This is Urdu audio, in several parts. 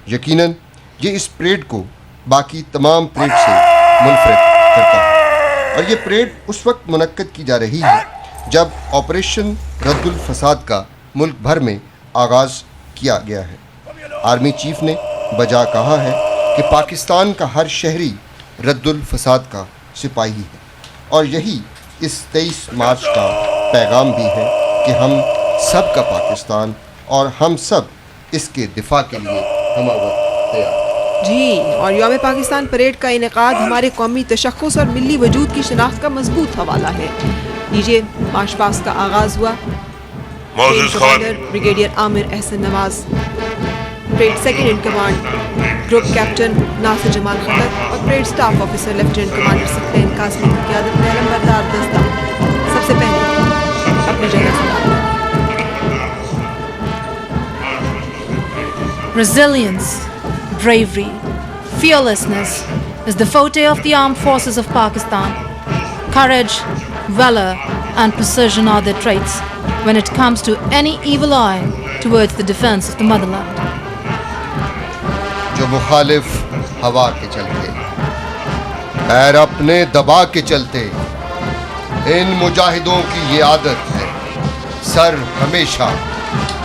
یقیناً یہ اس پریڈ کو باقی تمام پریڈ سے منفرد کرتا ہے، اور یہ پریڈ اس وقت منعقد کی جا رہی ہے جب آپریشن رد الفساد کا ملک بھر میں آغاز کیا گیا ہے۔ آرمی چیف نے بجا کہا ہے کہ پاکستان کا ہر شہری رد الفساد کا سپاہی ہے، اور یہی اس 23 مارچ کا پیغام بھی ہے کہ ہم سب کا پاکستان اور ہم سب اس کے دفاع کے لیے ہمہ تیار۔ جی، اور یوم پاکستان پریڈ کا انعقاد ہمارے قومی تشخص اور ملی وجود کی شناخت کا مضبوط حوالہ ہے۔ لیجیے مارچ پاسٹ کا آغاز ہوا۔ معزز commander brigadier Amir Ahsan Nawaz, parade second in command group captain Nasir Jamal Khattak اور parade staff officer lieutenant commander Saqlain Qasmi کی قیادت میں علمبردار دستہ سب سے پہلے اپنی جگہ سے Resilience, bravery, fearlessness is the forte of the armed forces of Pakistan. Courage, valor, and precision are their traits when it comes to any evil eye towards the defense of the motherland. جو مخالف ہوا کے چلتے پیر اپنے دبا کے چلتے، ان مجاہدوں کی یہ عادت ہے سر ہمیشہ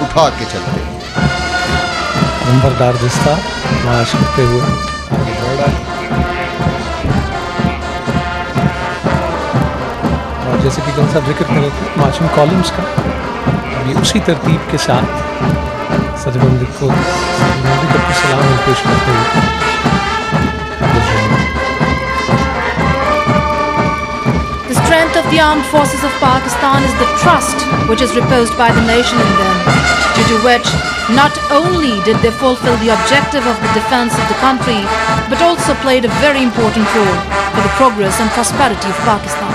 اٹھا کے چلتے۔ نمبردار دستہ مارچ کرتے ہوئے آگے بڑھ رہا ہے، اور جیسے کہ کون صاحب ذکر کر رہے تھے مارچنگ کالمز کا، ابھی اسی ترتیب کے ساتھ سجبندی کو سلام پیش کرتے ہوئے The strength of the armed forces of Pakistan is the trust which is reposed by the nation in them, due to which not only did they fulfill the objective of the defense of the country, but also played a very important role for the progress and prosperity of Pakistan.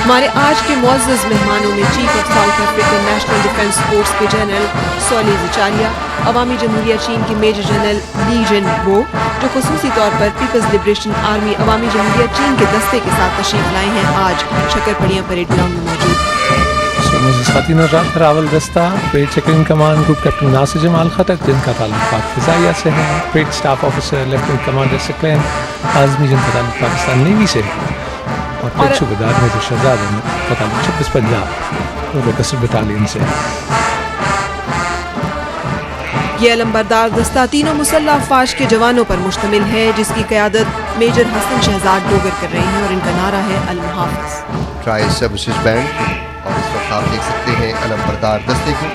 ہمارے آج کے معزز مہمانوں میں chief of south African national defence force کے جنرل سولی زچاریا، عوامی جمہوریہ چین کے میجر جنرل لی جن بو، جو خصوصی طور پر پیپلز لبریشن آرمی عوامی جمہوریہ چین کے دستے کے ساتھ تشریف لائے ہیں، آج شکر پڑیاں پریڈ گراؤنڈ میں موجود۔ خواتین اور راول دستہ parade second command group captain Nasir Jamal Khattak جن کا تعلق پاک فضائیہ سے ہے، parade staff officer lieutenant commander Saqlain Qasmi جن کا تعلق پاکستان نیوی سے ہے، اور پریڈ صوبیدار میجر شہزاد احمد کا تعلق 26 پنجاب اور کثر بٹالین سے۔ یہ علمبردار دستہ تینوں مسلح افواج کے جوانوں پر مشتمل ہے، جس کی قیادت میجر حسن شہزاد ڈوگر کر رہے ہیں، اور ان کا نعرہ ہے المحافظ۔ ٹرائی سروسز بینڈ، اور اس وقت آپ دیکھ سکتے ہیں علمبردار دستے کو۔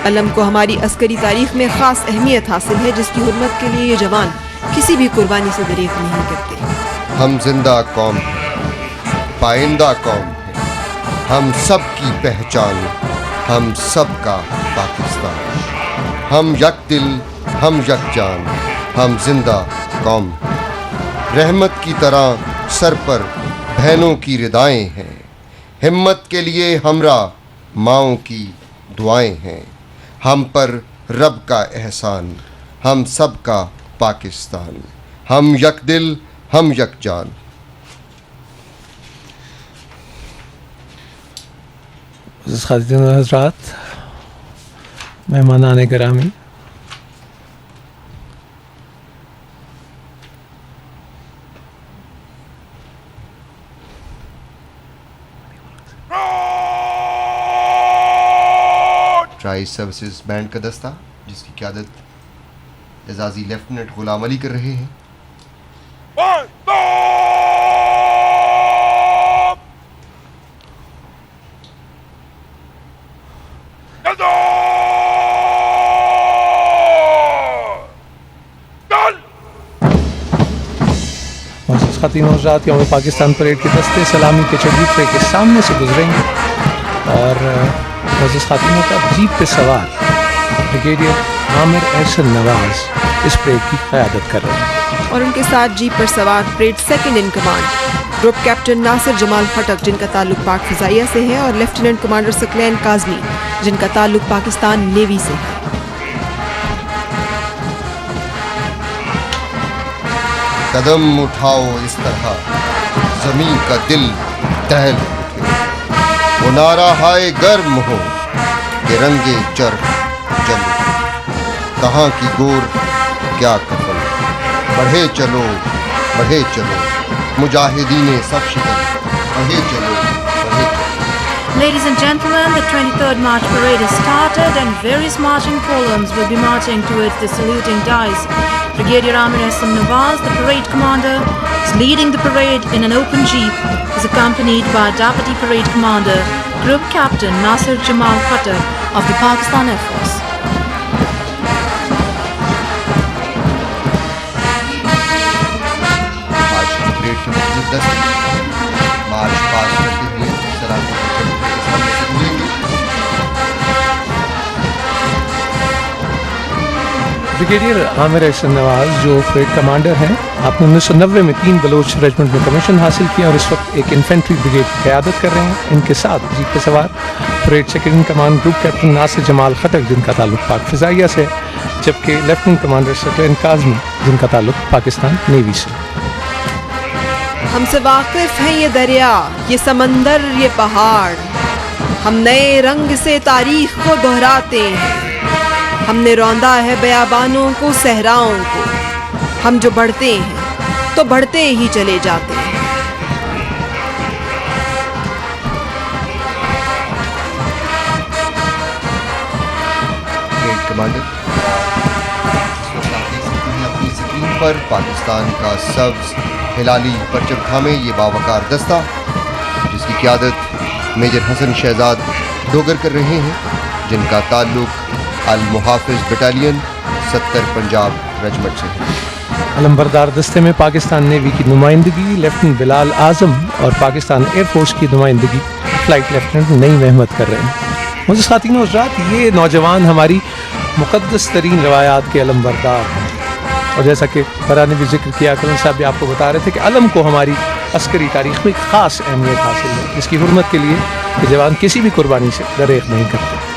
علم کو ہماری عسکری تاریخ میں خاص اہمیت حاصل ہے، جس کی حرمت کے لیے یہ جوان کسی بھی قربانی سے دریغ نہیں کرتے۔ ہم زندہ قوم ہیں، پائندہ قوم ہیں، ہم سب کی پہچان، ہم سب کا پاکستان، ہم یک دل، ہم یک جان، ہم زندہ قوم ہیں۔ رحمت کی طرح سر پر بہنوں کی ردائیں ہیں، ہمت کے لیے ہمراہ ماؤں کی دعائیں ہیں، ہم پر رب کا احسان، ہم سب کا پاکستان، ہم یک دل، ہم یک جان۔ خواتین و حضرات، مہمانان گرامی، ٹرائی سروسز بینڈ کا دستہ جس کی قیادت اعزازی لیفٹیننٹ غلام علی کر رہے ہیں۔ خواتین و حضرات، یوم پاکستان پریڈ کے دستے سلامی کے چبوترے کے سامنے سے گزریں گے، اور معزز خواتین کا جیپ پہ سوار بریگیڈیئر عامر احسن نواز اس پریڈ کی قیادت کر رہے ہیں، اور ان کے ساتھ جیپ پر سوار parade second in command group captain Nasir Jamal Khattak جن کا تعلق پاک فضائیہ سے ہے، اور لیفٹیننٹ کمانڈر ثقلین قاسمی جن کا تعلق پاکستان نیوی سے ہے۔ قدم اٹھاؤ اس طرح زمین کا دل دہل اٹھے، وہ نعرہ ہائے گرم ہو کہ رنگے چرخ جل اٹھے، کہاں کی گور کیا کفن، بڑھے چلو مجاہدین صف شکن، بڑھے چلو بڑھے چلو. Ladies and gentlemen, the 23rd March Parade has started and various marching columns will be marching towards the saluting dice. Brigadier Amir Hassan Nawaz, the parade commander, is leading the parade in an open jeep. He is accompanied by Deputy Parade Commander, Group Captain Nasir Jamal Khattar of the Pakistan Air Force. آج کی پریڈ کے مختلف دستے مارچ پاس کرتے ہوئے سلامی کے سامنے سے گزریں گے. بریگیڈیئر عامر احسن نواز جو پریڈ کمانڈر ہیں، آپ نے 1990 میں 3 بلوچ ریجمنٹ میں کمیشن حاصل کیا اور اس وقت ایک انفینٹری بریگیڈ کی قیادت کر رہے ہیں. ان کے ساتھ جیپ پہ سوار parade second in command group captain Nasir Jamal Khattak جن کا تعلق پاک فضائیہ سے، جبکہ لیفٹنٹ کمانڈر سکلین کاظمی جن کا تعلق پاکستان نیوی سے. ہم سے واقف ہیں یہ دریا، یہ سمندر، یہ پہاڑ، ہم نئے رنگ سے تاریخ کو دہراتے ہیں. ہم نے روندا ہے بیابانوں کو، صحراؤں کو. ہم جو بڑھتے ہیں تو بڑھتے ہی چلے جاتے ہیں. پریڈ کمانڈر اپنی اسکرین پر پاکستان کا سبز ہلالی پرچم تھامے یہ باوقار دستہ جس کی قیادت میجر حسن شہزاد ڈوگر کر رہے ہیں، جن کا تعلق المحافظ بٹالین 70 پنجاب ریجمنٹ سے ہے. علمبردار دستے میں پاکستان نیوی کی نمائندگی لیفٹنٹ بلال اعظم اور پاکستان ایئر فورس کی نمائندگی فلائٹ لیفٹنٹ نعیم احمد کر رہے ہیں. مجھے خواتین و حضرات، یہ نوجوان ہماری مقدس ترین روایات کے علمبردار ہیں، اور جیسا کہ برا نے بھی ذکر کیا، کرن صاحب بھی آپ کو بتا رہے تھے کہ علم کو ہماری عسکری تاریخ میں ایک خاص اہمیت حاصل ہے، جس کی حرمت کے لیے کہ جوان کسی بھی قربانی سے دریغ نہیں کرتے.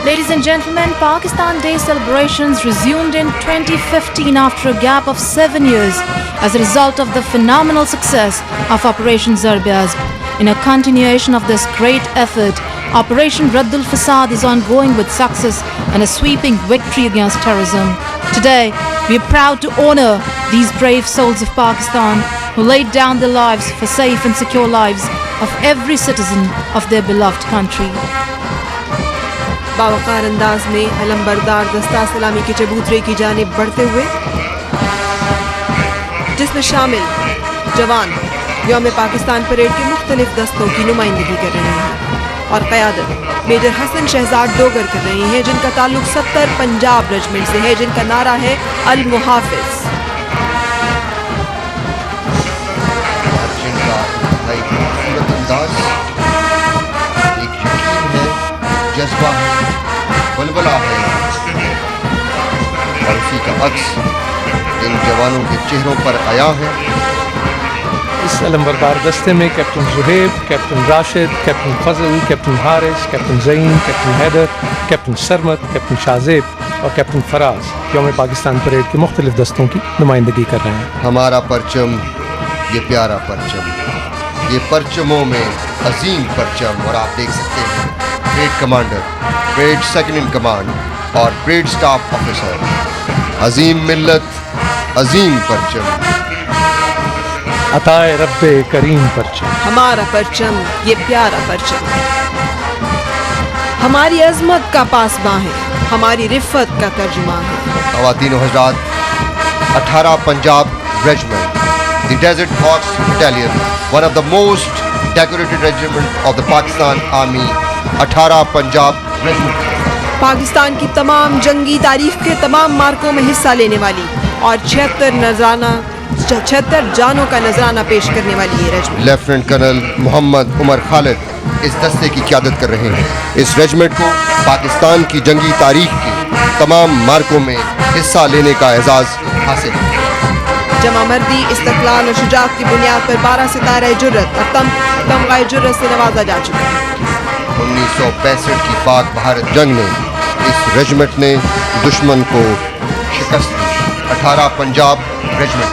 Ladies and gentlemen, Pakistan Day celebrations resumed in 2015 after a gap of 7 years as a result of the phenomenal success of Operation Zarb-e-Azb. In a continuation of this great effort, Operation Raddul Fasad is ongoing with success and a sweeping victory against terrorism. Today, we are proud to honor these brave souls of Pakistan who laid down their lives for safe and secure lives of every citizen of their beloved country. باوقار انداز میں علمبردار دستہ سلامی کے چبوترے کی جانب بڑھتے ہوئے، جس میں شامل جوان یوم پاکستان پریڈ کے مختلف دستوں کی نمائندگی کر رہے ہیں اور قیادت میجر حسن شہزاد ڈوگر کر رہے ہیں، جن کا تعلق 70 پنجاب ریجمنٹ سے ہے، جن کا نعرہ ہے المحافظ. جن کا انتہائی خوبصورت انداز ایک یقین ہے، جذبہ ہے، بلبلا ہے، اور اسی کا عکس ان جوانوں کے چہروں پر آیا ہے. اس علمبردار دستے میں captain Zohaib, captain Rashid, captain Fazal, captain Haris, captain Zaeem, captain Haider, captain Sarmad, captain Shahzeb اور کیپٹن فراز یوم پاکستان پریڈ کے مختلف دستوں کی نمائندگی کر رہے ہیں. ہمارا پرچم یہ پیارا پرچم، یہ پرچموں میں عظیم پرچم، اور آپ دیکھ سکتے ہیں parade commander, parade second in command اور پریڈ سٹاف آفیسر، عظیم ملت، عظیم پرچم، عطائے رب کریم پرچم. ہمارا پرچم یہ پیارا پرچم، ہماری عظمت کا پاسباں ہے، ہماری رفت کا ترجمان ہے. خواتین و حضرات، 18 Punjab regiment, the desert hawks battalion, one of the most decorated regiment of the Pakistan army, 18 Punjab regiment Pakistan کی تمام جنگی تاریخ کے تمام مارکوں میں حصہ لینے والی اور 76 جانوں کا نذرانہ پیش کرنے والی یہ regiment. Lieutenant colonel Muhammad Umar Khalid اس دستے کی قیادت کر رہے ہیں. اس ریجمنٹ کو پاکستان کی جنگی تاریخ کے تمام مارکوں میں حصہ لینے کا اعزاز حاصل ہے. جمع مردی، استقلال اور شجاعت کی بنیاد پر 12 ستارہ جرت اور تمغہ جرت سے نوازا جا چکا ہے. 1965 کی پاک بھارت جنگ میں اس ریجمنٹ نے دشمن کو شکست دی. 18 پنجاب ریجمنٹ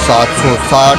760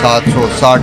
760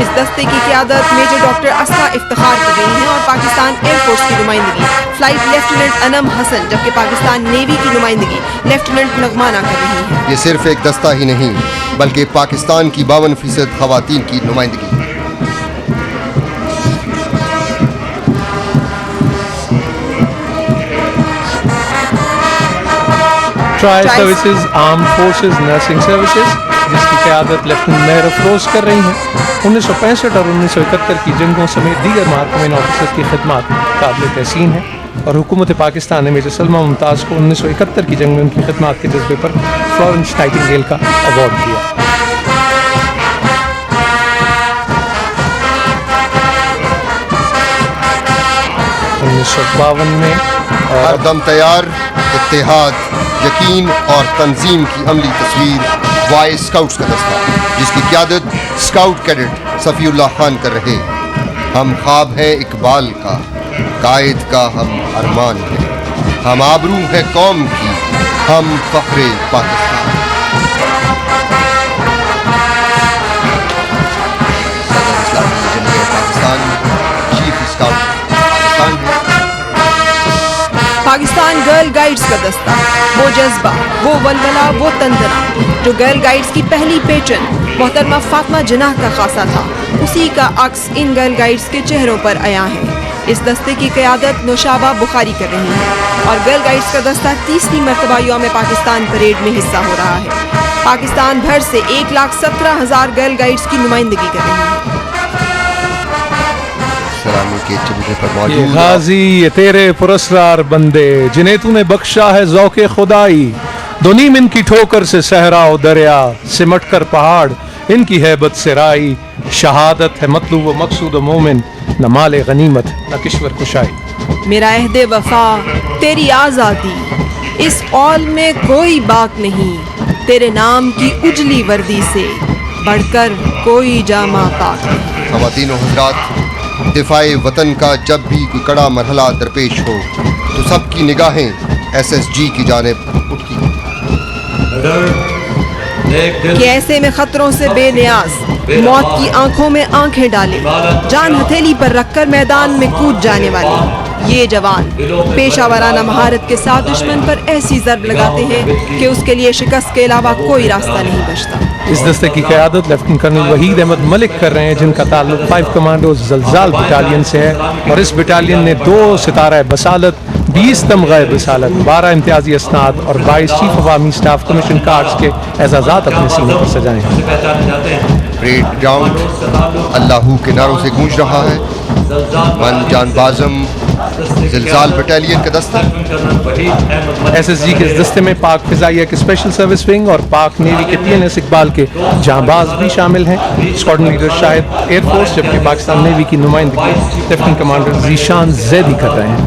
اس دستے کی قیادت میجر ڈاکٹر اسما افتخار کر رہی ہیں اور پاکستان ایئر فورس کی نمائندگی فلائٹ لیفٹیننٹ انم حسن، جبکہ پاکستان نیوی کی نمائندگی لیفٹیننٹ نغمانہ کر رہی ہیں۔ یہ صرف ایک دستہ ہی نہیں بلکہ پاکستان کی 52% خواتین کی نمائندگی۔ Try services armed forces nursing services, جس کی قیادت لیفٹیننٹ مہر افروز کر رہی ہیں، 1965 اور 1971 کی جنگوں سمیت دیگر محکمین آفیسرز کی خدمات قابل تحسین ہیں، اور حکومت پاکستان نے میجر سلمہ ممتاز کو 1971 کی جنگ میں ان کی خدمات کے جذبے پر فلورنس نائٹنگیل کا ایوارڈ دیا۔ 1952 میں ہر دم تیار، اتحاد، یقین اور تنظیم کی عملی تصویر وائس اسکاؤٹس کا دستہ، جس کی قیادت اسکاؤٹ کیڈٹ صفی اللہ خان کر رہے۔ ہم خواب ہے اقبال کا، قائد کا ہم ارمان ہے، ہم آبرو ہے قوم کی، ہم فخر پاکستان۔ صدر اسلامی جمہوریہ پاکستان، چیف اسکاؤٹ پاکستان ہے۔ پاکستان گرل گائیڈز کا دستہ، وہ جذبہ، وہ ولولہ، وہ تندنا جو گرل گائیڈز کی پہلی پیٹرن محترمہ فاطمہ جناح کا خاصہ تھا، اسی کا عکس ان گرل گائیڈز کے چہروں پر عیاں ہے۔ اس دستے کی قیادت نوشابہ بخاری کر رہی ہے اور گرل گائیڈز کا دستہ 30ویں مرتبہ یوم پاکستان پریڈ میں حصہ ہو رہا ہے۔ پاکستان بھر سے 1,17,000 گرل گائیڈز کی نمائندگی کر رہی ہیں۔ سلامی کے چبوترے پر یہ موجود غازی، یہ تیرے پراسرار بندے جنہیں تو نے بخشا ہے ذوق خدائی، دو نیم ان کی ٹھوکر سے صحرا و دریا، سمٹ کر پہاڑ ان کی ہیبت سے رائی، شہادت ہے مطلوب و مقصود و مومن، نہ مال غنیمت نہ کشور کشائی۔ میرا عہد وفا تیری آزادی، اس اول میں کوئی باک نہیں، تیرے نام کی اجلی وردی سے بڑھ کر کوئی جامہ پاک نہیں۔ خواتین و حضرات، دفاع وطن کا جب بھی کوئی کڑا مرحلہ درپیش ہو تو سب کی نگاہیں SSG کی جانب اٹھتی ہیں۔ کہ ایسے میں خطروں سے بے نیاز موت کی آنکھوں میں آنکھیں ڈالے، جان ہتھیلی پر رکھ کر میدان میں کود جانے والے یہ جوان پیشہ ورانہ مہارت کے ساتھ دشمن پر ایسی ضرب لگاتے ہیں کہ اس کے لیے شکست کے علاوہ کوئی راستہ نہیں بچتا۔ اس دستے کی قیادت لیفٹیننٹ کرنل وحید احمد ملک کر رہے ہیں، جن کا تعلق 5 کمانڈوز زلزال بٹالین سے ہے، اور اس بٹالین نے 2 ستارہ بسالت، 20 تمغہ بسالت، 12 امتیازی اسناد اور 22 چیف عوامی سٹاف کمیشن کارڈز کے اعزازات اپنے سینے پر سجائے ہیں۔ پریڈ گراؤنڈ اللہ کے نعروں سے گونج رہا ہے۔ من جان بازم زلزال بٹالین کا دستہ، SSG کے اس دستے میں پاک فضائیہ کے اسپیشل سروس ونگ اور پاک نیوی کے PNS اقبال کے جانباز بھی شامل ہیں۔ اسکواڈرن لیڈر شاہد ایئر فورس، جبکہ پاکستان نیوی کی نمائندگی لیفٹیننٹ کمانڈر ذیشان زیدی کر رہے ہیں۔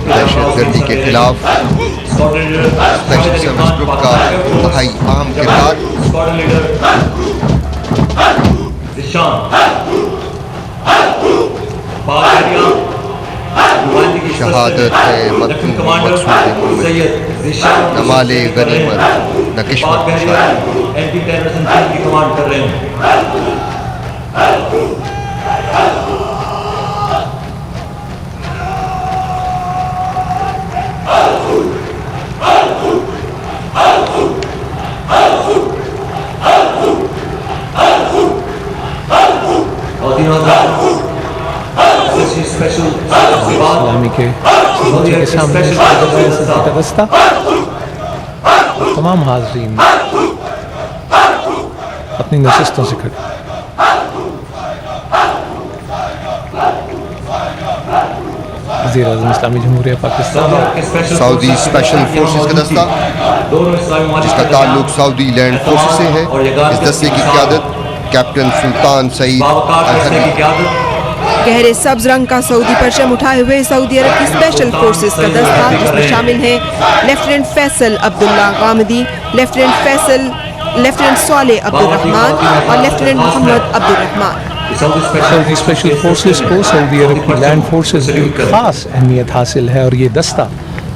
دہشت گردی کے خلاف اسپیشل سروس گروپ کا انتہائی اہم کردار۔ شہادت ہے مطلوب مقصود مومن، نہ مال غنیمت نہ کشور کشائی۔ اسلامی کے سامنے SSG کا دستہ، تمام حاضرین اپنی نشستوں سے کھڑے۔ وزیر اعظم اسلامی جمہوریہ پاکستان، سعودی اسپیشل فورسز کا دستہ، جس کا تعلق سعودی لینڈ فورسز سے ہے۔ اس دستے کی قیادت کیپٹن سلطان سعید الحربی۔ گہرے سبز رنگ کا سعودی پرچم اٹھائے ہوئے سعودی عرب کی اسپیشل فورسز کا دستہ، جس میں شامل ہیں لیفٹیننٹ فیصل عبداللہ غامدی، لیفٹیننٹ صالح عبد الرحمان اور لیفٹیننٹ محمد عبد الرحمان۔ سعودی اسپیشل فورسز کو سعودی عرب کی لینڈ فورسز کی خاص اہمیت حاصل ہے، اور یہ دستہ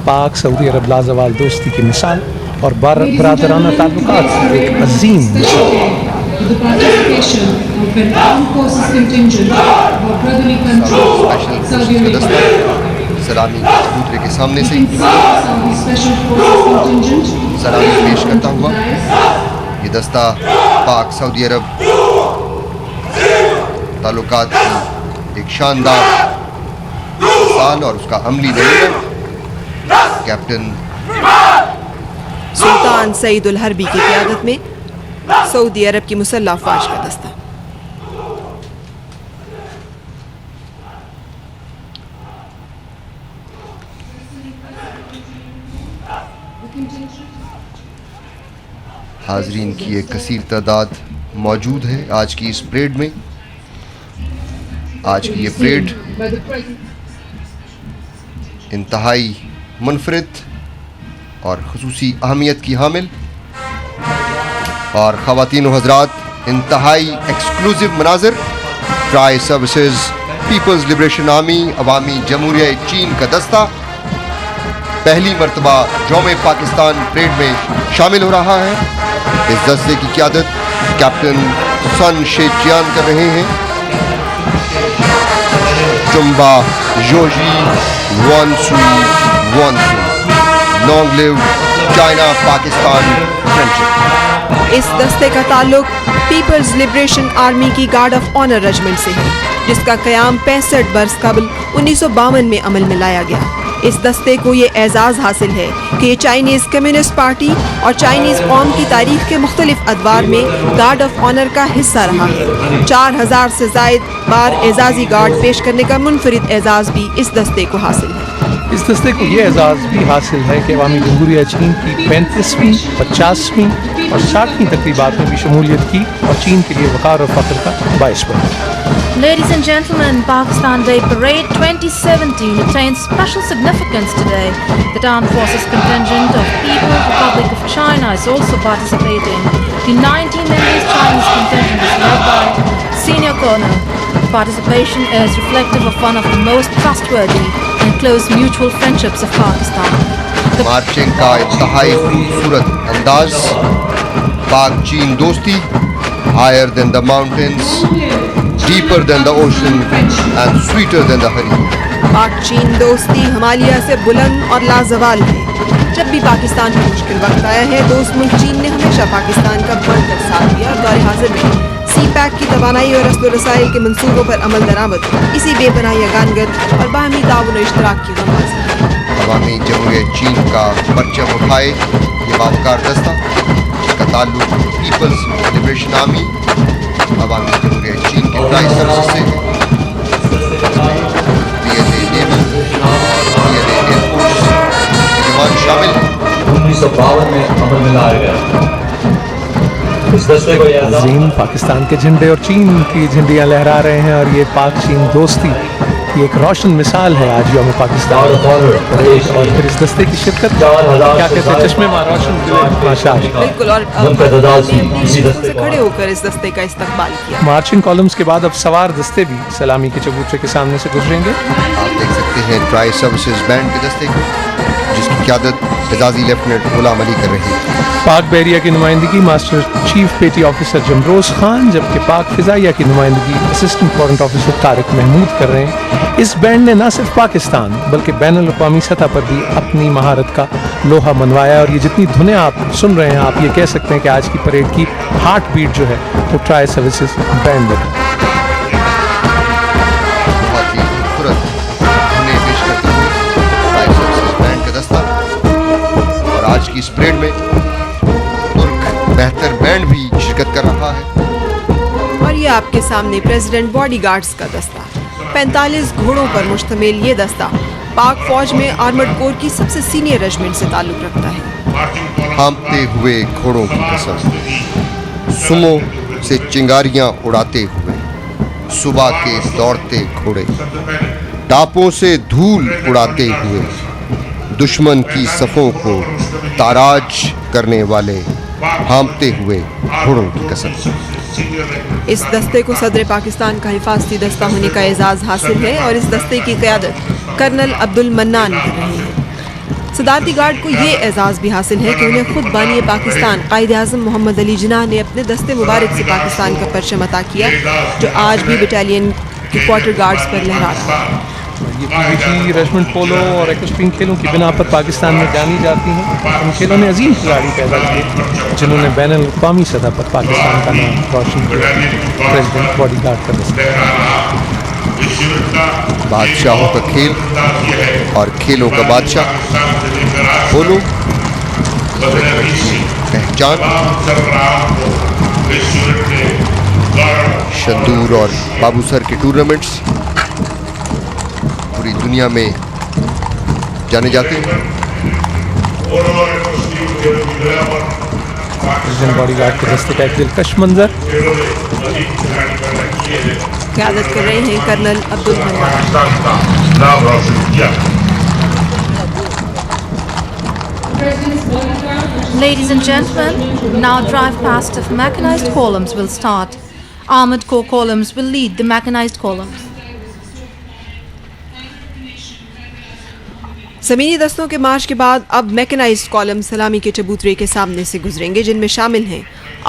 پاک سعودی عرب لازوال دوستی کی مثال اور برادرانہ تعلقات ایک عظیم مثال. The participation of an armed forces contingent of brotherly countries, Saudi Arabia. سلامی کبوترے کے سامنے سے Saudi Special Forces contingent. سلامی پیش کرتا ہوا یہ دستہ پاک سعودی عرب تعلقات کی ایک شاندار مثال اور اس کا عملی نمونہ کیپٹن سلطان سعید الحربی کی قیادت میں سعودی عرب کی مسلح افواج کا دستہ. حاضرین کی ایک کثیر تعداد موجود ہے آج کی اس پریڈ میں. آج کی یہ پریڈ By the President. انتہائی منفرد اور خصوصی اہمیت کی حامل اور خواتین و حضرات انتہائی ایکسکلوزیو مناظر. Try services Peoples liberation army عوامی جمہوریہ چین کا دستہ پہلی مرتبہ یوم پاکستان پریڈ میں شامل ہو رہا ہے. اس دستے کی قیادت کیپٹن سن شیچیان کر رہے ہیں. چمبا یوجی وان سوئی وان سوئی. لانگ لیو چائنا پاکستان فرینڈشپ. اس دستے کا تعلق پیپلز لبریشن آرمی کی گارڈ آف آنر رجمنٹ سے ہے جس کا قیام 65 برس قبل 1952 میں عمل میں لایا گیا. اس دستے کو یہ اعزاز حاصل ہے کہ یہ چائنیز کمیونسٹ پارٹی اور چائنیز قوم کی تاریخ کے مختلف ادوار میں گارڈ آف آنر کا حصہ رہا ہے. 4000 سے زائد بار اعزازی گارڈ پیش کرنے کا منفرد اعزاز بھی اس دستے کو حاصل ہے. اس دستے کو یہ اعزاز بھی حاصل ہے کہ عوامی جمہوریہ چین کی 35ویں 50ویں اور 60ویں تقریبات میں بھی شمولیت کی اور چین کے لیے وقار اور فخر کا باعث بنا. Ladies and gentlemen, Pakistan Day Parade 2017 attains special significance today. The Armed Forces contingent of People's Republic of China is also participating. The 19-member Chinese contingent is led by Senior Colonel. Participation is reflective of one of the most trustworthy and close mutual friendships of Pakistan. Marching کا انتہائی خوبصورت انداز. پاک چین دوستی higher than the mountains, deeper than the ocean and sweeter than the honey. پاک چین دوستی ہمالیہ سے بلند اور لازوال ہے. جب بھی پاکستان میں مشکل وقت آیا ہے دوست ملک چین نے ہمیشہ پاکستان کا بڑھ کر ساتھ دیا اور دور حاضر میں سی پیک کی توانائی اور رسل و رسائل کے منصوبوں پر عمل درآمد اسی بے پناہ یگانگت اور باہمی تعاون و اشتراک کی غماز ہے. عوامی جمہوریہ چین کا پرچم اٹھائے یہ باوقار دستہ جس کا تعلق پیپلز لبریشن آرمی عوامی جمہوریہ چین کے ٹرائی سروسز سے ہے. ایئر فورس کے جوان شامل ہیں. 1952 میں عمل میں لایا گیا. اس دستے کو یہ عظیم پاکستان کے جھنڈے اور چین کی جھنڈیاں لہرا رہے ہیں اور یہ پاک چین دوستی یہ ایک روشن مثال ہے آج یوم پاکستان. اور پھر اس دستے کی شرکت کیا کہتے ہیں چشمے میں روشن ماشاء اللہ. بالکل اور سے کھڑے ہو کر اس دستے کا استقبال کیا. مارچنگ کالمز کے بعد اب سوار دستے بھی سلامی کے چبوترے کے سامنے سے گزریں گے. آپ دیکھ سکتے ہیں ٹرائی سروسز بینڈ کے دستے کو جس کی قیادت اعزازی لیفٹیننٹ غلام علی کر رہے ہیں. پاک بحریہ کی نمائندگی master chief petty officer Jamroz Khan جبکہ پاک فضائیہ کی نمائندگی assistant warrant officer Tariq Mahmood کر رہے ہیں. اس بینڈ نے نہ صرف پاکستان بلکہ بین الاقوامی سطح پر بھی اپنی مہارت کا لوہا منوایا اور یہ جتنی دھنیں آپ سن رہے ہیں آپ یہ کہہ سکتے ہیں کہ آج کی پریڈ کی ہارٹ بیٹ جو ہے وہ ٹرائی سروسز بینڈ ہے. بہت ہی خوبصورت دھنیں پیش کرتے ہوئے ٹرائی سروسز بینڈ کا دستہ اور آج کی اس پریڈ میں ترک بہتر بینڈ بھی شرکت کر رہا ہے. اور یہ آپ کے سامنے پریزیڈنٹ باڈی گارڈز کا دستہ 45 گھوڑوں پر مشتمل یہ دستہ پاک فوج میں آرمڈ کور کی سب سے سینئر رجمنٹ سے تعلق رکھتا ہے. ہانپتے ہوئے گھوڑوں کی قسم سمو سے چنگاریاں اڑاتے ہوئے صبح کے دوڑتے گھوڑے ٹاپوں سے دھول اڑاتے ہوئے دشمن کی صفوں کو تاراج کرنے والے ہانپتے ہوئے گھوڑوں کی قسم. اس دستے کو صدر پاکستان کا حفاظتی دستہ ہونے کا اعزاز حاصل ہے اور اس دستے کی قیادت کرنل عبد المنان کر رہے ہیں. صدارتی گارڈ کو یہ اعزاز بھی حاصل ہے کہ انہیں خود بانی پاکستان قائد اعظم محمد علی جناح نے اپنے دستے مبارک سے پاکستان کا پرچم عطا کیا جو آج بھی بٹالین کے کوارٹر گارڈز پر لہرا رہا ہے. یہ PVG ریجمنٹ پولو اور ایکسٹریم کھیلوں کی بنا پر پاکستان میں جانی جاتی ہیں. ان کھیلوں نے عظیم کھلاڑی پیدا کیے جنہوں نے بین الاقوامی سطح پر پاکستان کا نام روشن کیا. پریزیڈنٹ باڈی گارڈ کا دستہ. بادشاہوں کا کھیل اور کھیلوں کا بادشاہ پولو پہچان. شندور اور بابو سر کے ٹورنامنٹس پوری دنیا میں جانے جاتے ہیں. پریزیڈنٹ باڈی گارڈ کے دستے کا ایک دلکش منظر. قیادت کر رہے ہیں colonel Abdul Mannan. President's bodyguard, which is Ladies and gentlemen, now drive past of mechanized columns will start. Armored corps columns will lead the mechanized columns. زمینی دستوں کے مارچ کے بعد اب میکنائزڈ کالم سلامی کے چبوترے کے سامنے سے گزریں گے جن میں شامل ہیں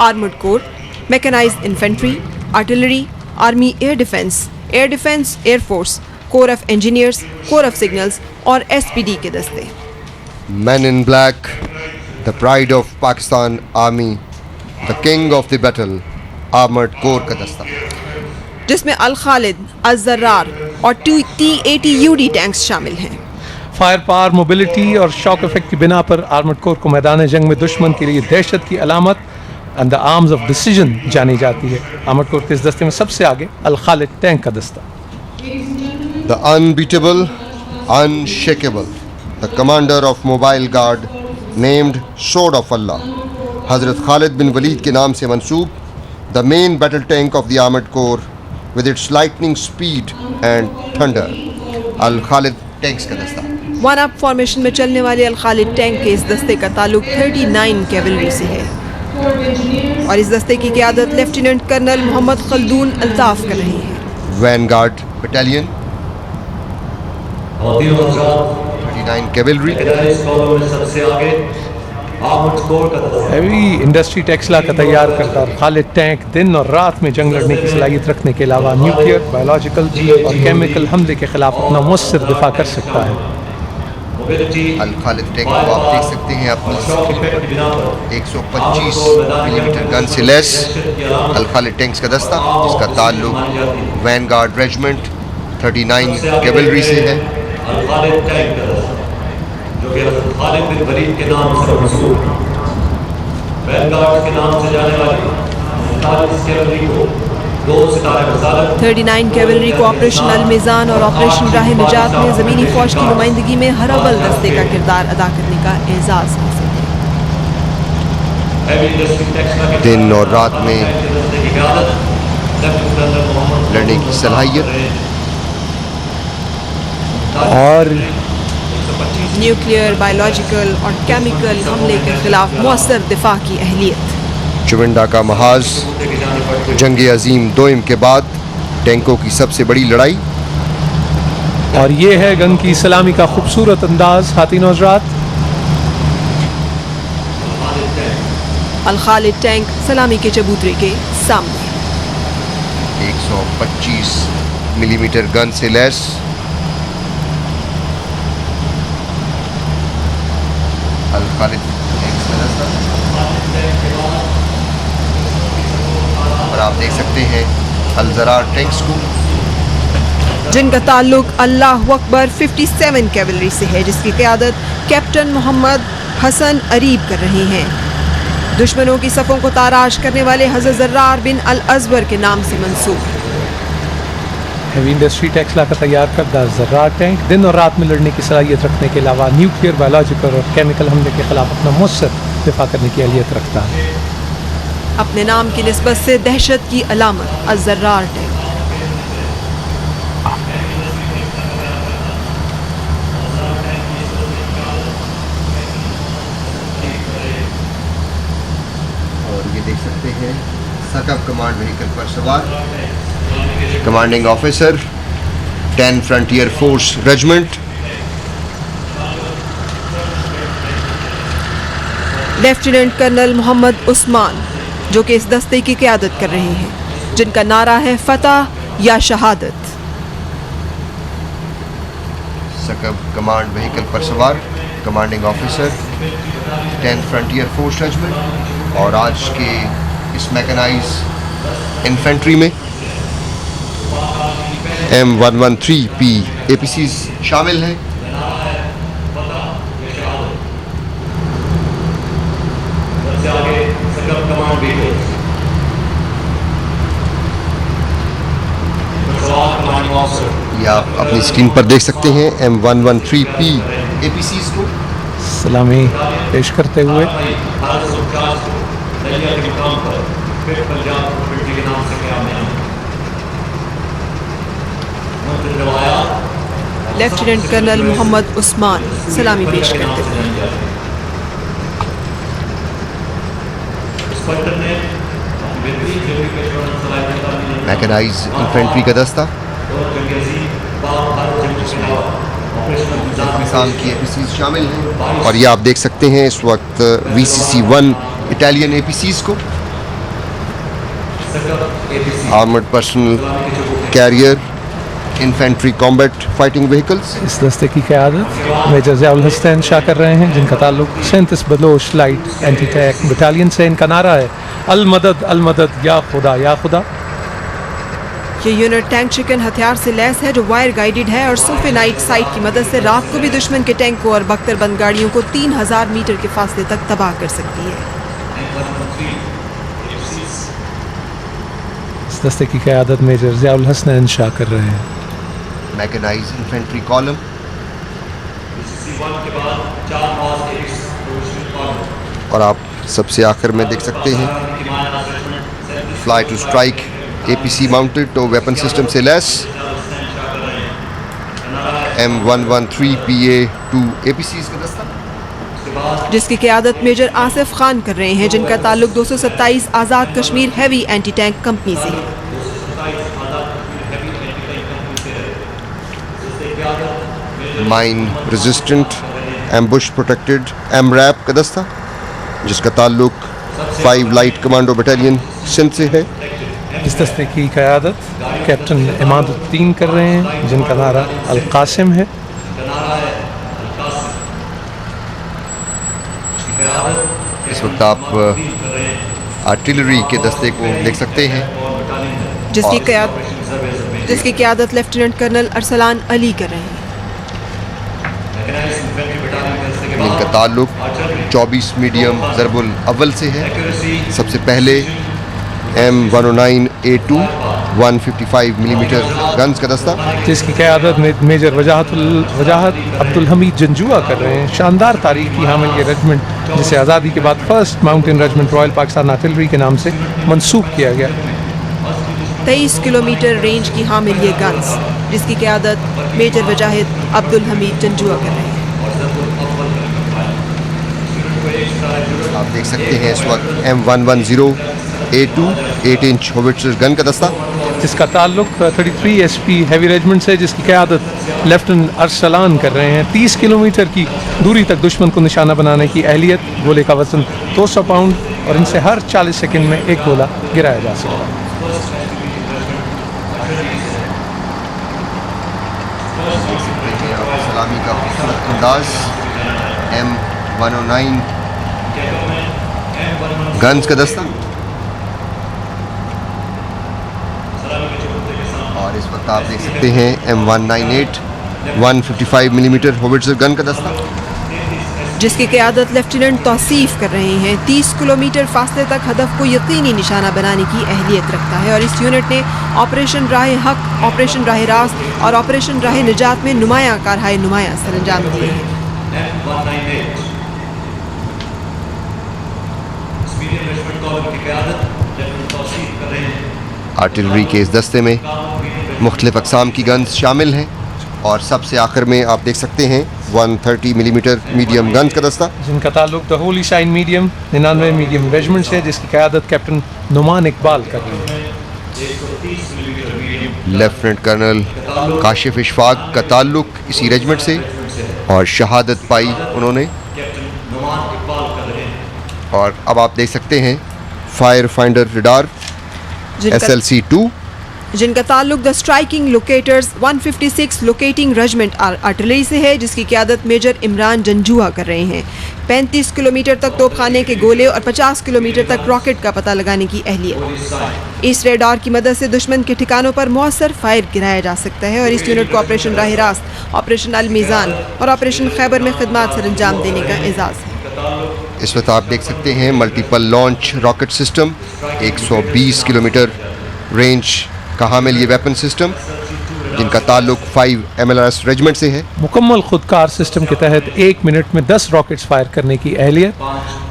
armed corps, mechanized infantry, artillery, army air defence, air force, corps of engineers, corps of signals اور SPD کے دستے. Man in black, the pride of Pakistan army, the king of the battle, armoured corps کا دستہ جس میں الخالد، الزرار اور T-80 UD ٹینکس شامل ہیں. فائر پاور، موبلٹی اور شاک افیکٹ کی بنا پر آرمڈ کور کو میدان جنگ میں دشمن کے لیے دہشت کی علامت and the arms of decision جانی جاتی ہے. آرمڈ کور کے اس دستے میں سب سے آگے الخالد ٹینک کا دستہ. The unbeatable, unshakable, the commander of mobile guard named sword of Allah, حضرت خالد بن ولید کے نام سے منسوب. The main battle tank of the armed corps with its lightning speed and thunder, Al Khalid tanks کا دستہ. ون اپ فارمیشن میں چلنے والے الخالد ٹینک کے اس دستے کا تعلق 39 کیولری سے ہے اور اس دستے کی قیادت لیفٹیننٹ کرنل محمد خلدون الطاف کر رہے ہیں. Vanguard battalion, 39 cavalry. سب سے آگے آرمڈ کور کا دستہ. ہیوی انڈسٹری ٹیکسلا کا تیار کرتا خالد ٹینک دن اور رات میں جنگ لڑنے کی صلاحیت رکھنے کے علاوہ نیوکلیئر، بایولوجیکل اور کیمیکل حملے کے خلاف اپنا مؤثر دفاع کر سکتا ہے. الخالد ٹینک کو آپ دیکھ سکتے ہیں اپنی 125 ملی میٹر گن سے لیس الخالد ٹینکس کا دستہ جس کا تعلق وین گارڈ ریجمنٹ 39 کیولری سے ہے. الخالد ٹینک کا دستہ جو کہ حضرت خالد بن ولید کے نام سے منسوب وین گارڈ کے نام سے جانے والی 39 کیولری کو 2 ستارے وزارت. 39 کیولری کو آپریشن المیزان اور آپریشن راہ نجات میں زمینی فوج کی نمائندگی میں ہر اول دستے کا کردار ادا کرنے کا اعزاز حاصل ہے. دن اور رات میں لڑنے کی صلاحیت اور نیوکلیئر، بایولوجیکل اور کیمیکل حملے کے خلاف مؤثر دفاع کی اہلیت. چونڈا کا محاذ، جنگ عظیم دوئم کے بعد ٹینکوں کی سب سے بڑی لڑائی. اور یہ ہے گن کی سلامی کا خوبصورت انداز. خواتین و حضرات، الخالد ٹینک سلامی کے چبوترے کے سامنے. 125 ملی میٹر گن سے لیس الخالد ٹینکس کا دستہ. اور آپ دیکھ سکتے ہیں الزرار ٹینکس کو جن کا تعلق اللہ اکبر 57 کیولری سے ہے جس کی قیادت کیپٹن محمد حسن اریب کر رہے ہیں. دشمنوں کی صفوں کو تاراج کرنے والے حضرت زرار بن الازور کے نام سے منسوب. ہیوی انڈسٹری ٹیکسلا کا تیار کردہ زرار ٹینک دن اور رات میں لڑنے کی صلاحیت رکھنے کے علاوہ نیوکلیئر، بایولوجیکل اور کیمیکل حملے کے خلاف اپنا مؤثر دفاع کرنے کی اہلیت رکھتا ہے. اپنے نام کی نسبت سے دہشت کی علامت الزرار ٹینک. اور یہ دیکھ سکتے ہیں سکب کمانڈ وہیکل پر سوار commanding officer 10 frontier force regiment lieutenant colonel Muhammad Usman جو کہ اس دستے کی قیادت کر رہے ہیں جن کا نعرہ ہے فتح یا شہادت. سکب کمانڈ وہیکل پر سوار commanding officer 10th frontier force regiment اور آج کے اس میکنائز انفینٹری میں M113P APCs شامل ہیں. یہ آپ اپنی اسکرین پر دیکھ سکتے ہیں M113P APCs کو. سلامی پیش کرتے ہوئے لیفٹیننٹ کرنل محمد عثمان سلامی پیش کرتے ہوئے. میکنائز انفینٹری کا دستہ نظام کی APCs شامل ہیں اور یہ آپ دیکھ سکتے ہیں اس وقت VCC-1 اٹالین APCs کو. Armed personnel carrier infantry combat fighting vehicles. اس دستے کی قیادت میجر ضیاء الحسین شاہ کر رہے ہیں جن کا تعلق 37 Baloch light anti tank battalion سے. ان کا نعرہ ہے المدد المدد یا خدا یا خدا. یہ یونٹ ٹینک چکن ہتھیار سے لیس ہے جو وائر گائیڈڈ ہے اور صوفے نائٹ سائٹ کی مدد سے رات کو بھی دشمن کے ٹینک کو اور بختر بند گاڑیوں کو 3000 میٹر کے فاصلے تک تباہ کر سکتی ہے. اس دستے کی قیادت میجر ضیاء الحسین شاہ کر رہے ہیں. میکنائز انفینٹری کالم اور آپ سب سے آخر میں دیکھ سکتے ہیں fly to strike APC mounted ٹو ویپن سسٹم سے لیس M113PA2 APCs کا دستہ جس کی قیادت میجر آصف خان کر رہے ہیں جن کا تعلق 227 Azad Kashmir heavy anti tank company سے ہے. Mine resistant ambush protected MRAP کا دستہ جس کا تعلق 5 لائٹ کمانڈو بٹالین سندھ سے ہے. اس دستے کی قیادت کیپٹن عماد الدین کر رہے ہیں جن کا نعرہ القاسم ہے. اس وقت آپ آرٹلری کے دستے کو دیکھ سکتے ہیں جس کی قیادت لیفٹیننٹ کرنل ارسلان علی کر رہے ہیں. جن کا تعلق 24 میڈیم ضرب الاول سے ہے. سب سے پہلے M109A2 155 ملی میٹر گنز کا دستہ جس کی قیادت میجر وجاہت عبدالحمید جنجوعہ کر رہے ہیں. شاندار تاریخ کی حامل یہ ریجمنٹ جسے آزادی کے بعد first mountain regiment Royal Pakistan artillery کے نام سے منسوب کیا گیا. 23 کلومیٹر رینج کی حامل یہ گنز جس کی قیادت میجر وجاہت عبدالحمید جنجوعہ کر رہے ہیں. آپ دیکھ سکتے ہیں اس وقت M110A2 8 انچ ہووٹزر گن کا دستہ جس کا تعلق 33 SP ہیوی ریجمنٹ سے جس کی قیادت لیفٹیننٹ ارسلان کر رہے ہیں. 30 کلومیٹر کی دوری تک دشمن کو نشانہ بنانے کی اہلیت. گولے کا وزن 200 پاؤنڈ اور ان سے ہر 40 سیکنڈ میں ایک گولہ گرایا جا سکتا ہے. سلامی کا خوبصورت انداز M109 گنز کا دستہ اور اس وقت آپ دیکھ سکتے ہیں M198 155 ملی میٹر ہووٹزر گن کا دستہ جس کی قیادت لیفٹیننٹ توصیف کر رہے ہیں. 30 کلومیٹر فاصلے تک ہدف کو یقینی نشانہ بنانے کی اہلیت رکھتا ہے اور اس یونٹ نے آپریشن راہ حق, آپریشن راہ راست اور آپریشن راہ نجات میں نمایاں کارہائے نمایاں سر انجام دیے ہیں. آرٹلری کے اس دستے میں مختلف اقسام کی گنز شامل ہیں اور سب سے آخر میں آپ دیکھ سکتے ہیں 130 ملی میٹر میڈیم گنز کا دستہ جن کا تعلق the holy shine medium 99 medium regiment سے جس کی قیادت کیپٹن نعمان اقبال کر رہے ہیں. لیفٹیننٹ کرنل کاشف اشفاق کا تعلق اسی ریجمنٹ سے اور شہادت پائی انہوں نے. اور اب آپ دیکھ سکتے ہیں فائر فائنڈر ریڈار SLC-2 جن کا تعلق دا اسٹرائکنگ لوکیٹرز 156 لوکیٹنگ رجمنٹ آرٹلری سے ہے، جس کی قیادت میجر عمران جنجوہا کر رہے ہیں۔ 35 کلومیٹر تک توپ خانے کے گولے اور 50 کلومیٹر تک راکٹ کا پتہ لگانے کی اہلیت۔ اس ریڈار کی مدد سے دشمن کے ٹھکانوں پر مؤثر فائر گرایا جا سکتا ہے، اور اس یونٹ کو آپریشن راہ راست، آپریشن المیزان اور آپریشن خیبر میں خدمات سر انجام دینے کا اعزاز ہے۔ اس وقت آپ دیکھ سکتے ہیں multiple launch rocket system, 120 kilometre range کا حامل یہ ویپن سسٹم، جن کا تعلق 5 MLRS ریجمنٹ سے ہے۔ مکمل خودکار سسٹم کے تحت 1 منٹ میں 10 راکٹس فائر کرنے کی اہلیت،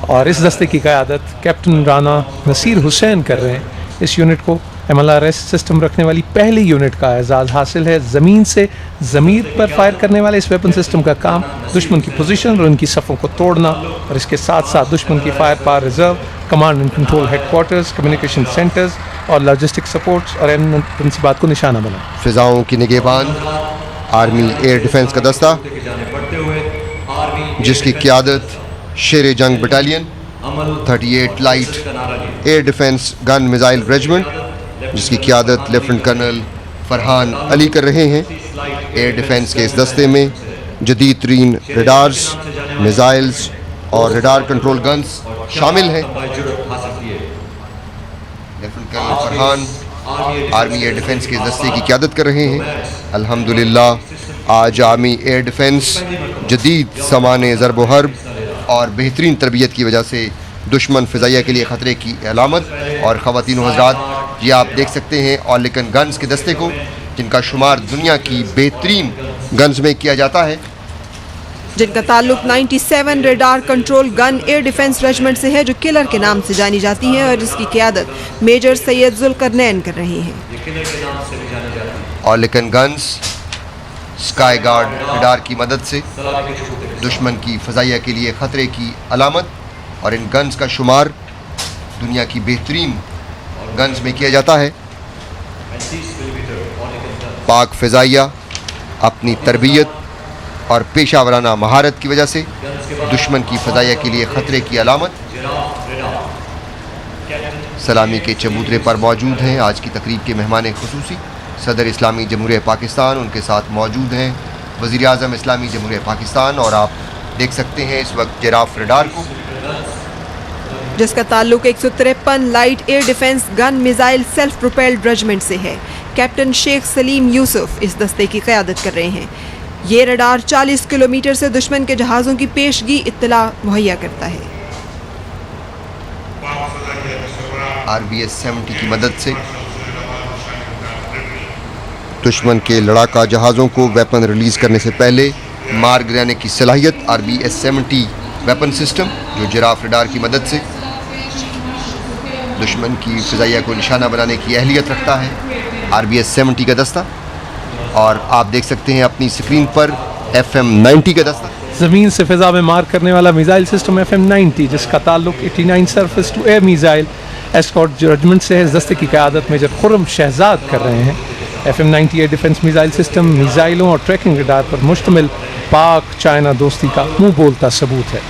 اور اس دستے کی قیادت کیپٹن رانا نصیر حسین کر رہے ہیں۔ اس یونٹ کو MLRS سسٹم رکھنے والی پہلی یونٹ کا اعزاز حاصل ہے۔ زمین سے ضمیر پر فائر کرنے والے اس ویپن سسٹم کا کام دشمن کی پوزیشن اور ان کی صفوں کو توڑنا، اور اس کے ساتھ ساتھ دشمن کی fire power reserve, command and control head quarters, communication centres اور لاجسٹک سپورٹس اور تنصیبات کو نشانہ بنانا۔ فضاؤں کی نگہبان آرمی ایئر ڈیفنس کا دستہ، جس کی قیادت شیر جنگ بٹالین 38 لائٹ ایئر ڈیفنس گن میزائل ریجمنٹ، جس کی قیادت لیفٹنٹ کرنل فرحان علی کر رہے ہیں۔ ایئر ڈیفنس کے اس دستے میں جدید ترین ریڈارز، میزائلز اور ریڈار کنٹرول گنز شامل ہیں۔ Lieutenant colonel Farhan army air defence کے اس دستے کی قیادت کر رہے ہیں۔ الحمدللہ آج آرمی ایئر ڈیفنس جدید سامان ضرب و حرب اور بہترین تربیت کی وجہ سے دشمن فضائیہ کے لیے خطرے کی علامت، اور خواتین و حضرات یہ آپ دیکھ سکتے ہیں آرلیکن گنز کے دستے کو، جن کا شمار دنیا کی بہترین گنز میں کیا جاتا ہے، جن کا تعلق 97 ریڈار کنٹرول گن ایئر ڈیفنس ریجمنٹ سے ہے، جو کلر کے نام سے جانی جاتی ہے، اور جس کی قیادت میجر سید ذوالقرنین کر رہے ہیں۔ آرلیکن گنز اسکائی گارڈ ریڈار کی مدد سے دشمن کی فضائیہ کے لیے خطرے کی علامت، اور ان گنز کا شمار دنیا کی بہترین گنز میں کیا جاتا ہے۔ پاک فضائیہ اپنی تربیت اور پیشہ ورانہ مہارت کی وجہ سے دشمن کی فضائیہ کے لیے خطرے کی علامت۔ سلامی کے چبوترے پر موجود ہیں آج کی تقریب کے مہمان خصوصی صدر اسلامی جمہوریہ پاکستان، ان کے ساتھ موجود ہیں وزیر اعظم اسلامی جمہوریہ پاکستان، اور آپ دیکھ سکتے ہیں اس وقت جراف ریڈار کو، جس کا تعلق 153 لائٹ ایئر ڈیفنس گن میزائل سیلف پروپیلڈ ریجمنٹ سے ہے۔ کیپٹن شیخ سلیم یوسف اس دستے کی قیادت کر رہے ہیں۔ یہ ریڈار 40 کلومیٹر سے دشمن کے جہازوں کی پیشگی اطلاع مہیا کرتا ہے۔ RBS-70 کی مدد سے دشمن کے لڑاکا جہازوں کو ویپن ریلیز کرنے سے پہلے مار گرانے کی صلاحیت RBS-70 ویپن سسٹم، جو جراف ریڈار کی مدد سے دشمن کی فضائیہ کو نشانہ بنانے کی اہلیت رکھتا ہے، RBS-70 کا دستہ، اور آپ دیکھ سکتے ہیں اپنی سکرین پر FM-90 کا دستہ، زمین سے فضا میں مار کرنے والا میزائل سسٹم FM-90، جس کا تعلق 89 surface to air missile escort regiment سے ہے۔ اس دستے کی قیادت میجر خرم شہزاد کر رہے ہیں۔ FM-90 air defence missile system میزائلوں اور ٹریکنگ ریڈار پر مشتمل پاک چائنا دوستی کا منہ بولتا ثبوت ہے،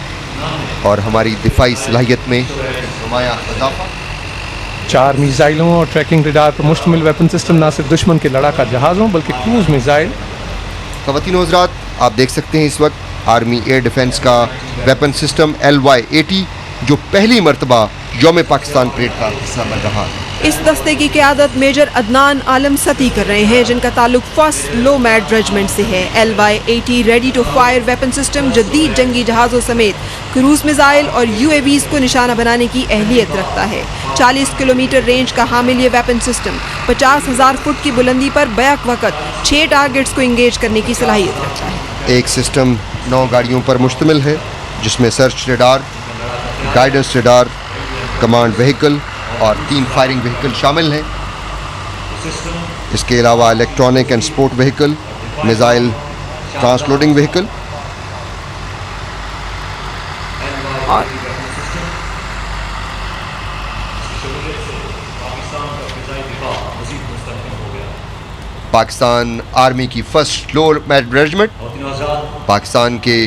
اور ہماری دفاعی صلاحیت میں نمایاں اضافہ۔ 4 میزائلوں اور ٹریکنگ ریڈار پر مشتمل ویپن سسٹم نہ صرف دشمن کے لڑاکا جہازوں بلکہ کروز میزائل۔ خواتین و حضرات آپ دیکھ سکتے ہیں اس وقت آرمی ایئر ڈیفنس کا ویپن سسٹم LY-80، جو پہلی مرتبہ یوم پاکستان پریڈ کا حصہ بن رہا ہے۔ اس دستے کی قیادت میجر عدنان عالم ستی کر رہے ہیں، جن کا تعلق 1 لو میڈ ریجمنٹ سے ہے۔ LY-80 ready to fire weapon system جدید جنگی جہازوں سمیت کروز میزائل اور UAVs کو نشانہ بنانے کی اہلیت رکھتا ہے۔ 40 کلومیٹر رینج کا حامل یہ ویپن سسٹم 50,000 فٹ کی بلندی پر بیک وقت 6 ٹارگٹس کو انگیج کرنے کی صلاحیت رکھتا ہے۔ ایک سسٹم 9 گاڑیوں پر مشتمل ہے، جس میں search radar, guidance radar, command vehicle اور 3 فائرنگ وہیکل شامل ہیں۔ اس کے علاوہ electronic and support vehicle, missile transloading vehicle, اور پاکستان آرمی کی 1 لو میڈ ریجمنٹ پاکستان کے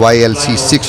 YLC 6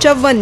54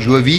UAV,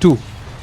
2।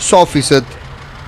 100%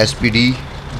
SPD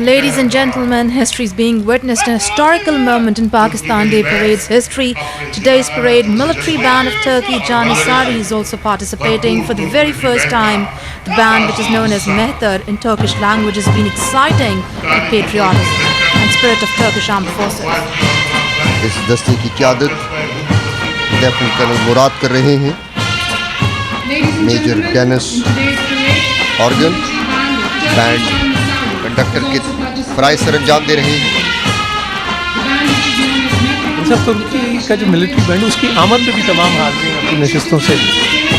Ladies and gentlemen, history is being witnessed, a historical moment in Pakistan Day Parade's history. Today's parade, military band of Turkey, Janissary, is also participating for the very first time. The band, which is known as Mehter in Turkish language, has been exciting the patriotism and spirit of Turkish armed forces. اس دستے کی قیادت لیفٹیننٹ کرنل مراد کر رہے ہیں. Major Dennis organ band conductor کے فرائض سر انجام دے رہے ہیں. سب ترکی کا جو ملٹری بینڈ اس کی آمد میں بھی تمام حاضرین اپنی نشستوں سے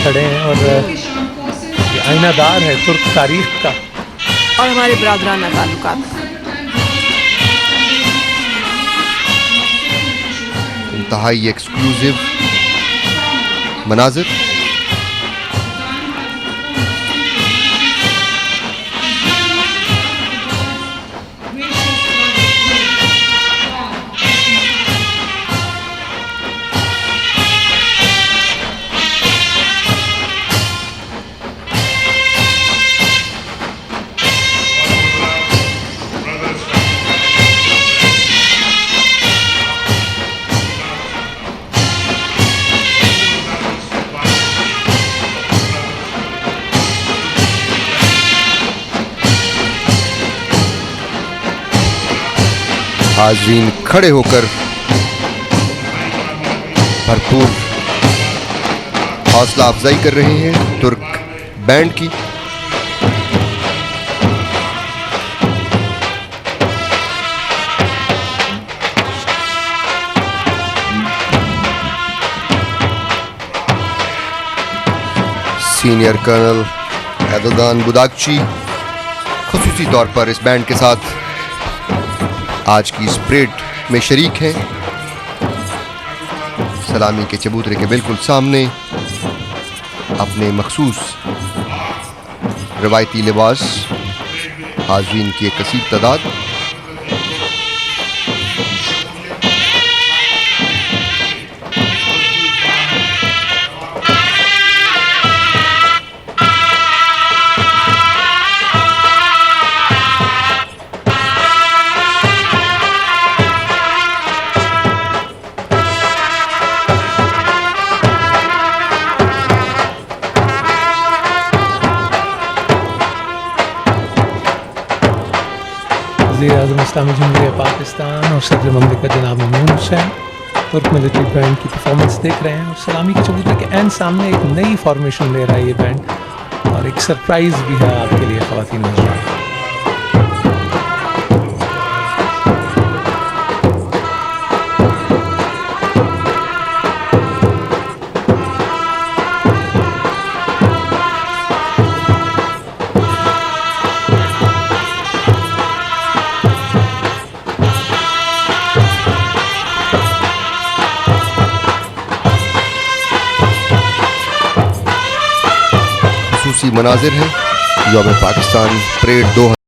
کھڑے ہیں اور یہ آئینہ دار ہے ترک تاریخ کا اور ہمارے برادرانہ تعلقات. انتہائی ایکسکلوزیو مناظر. حاضرین کھڑے ہو کر بھرپور حوصلہ افزائی کر رہے ہیں ترک بینڈ کی. سینئر کرنل ایردوغان بوداکچی خصوصی طور پر اس بینڈ کے ساتھ آج کی اس پریڈ میں شریک ہیں. سلامی کے چبوترے کے بالکل سامنے اپنے مخصوص روایتی لباس، حاضرین کی ایک کثیر تعداد. وزیر اعظم اسلامی جمہوریہ پاکستان اور صدر مملکت جناب ممنون حسین ترک ملٹری بینڈ کی پرفارمنس دیکھ رہے ہیں اور سلامی کے چبوترے کے عین سامنے ایک نئی فارمیشن لے رہا ہے یہ بینڈ اور ایک سرپرائز بھی ہے آپ کے لیے خواتین حضرات. مناظر ہیں یوم پاکستان پریڈ 2000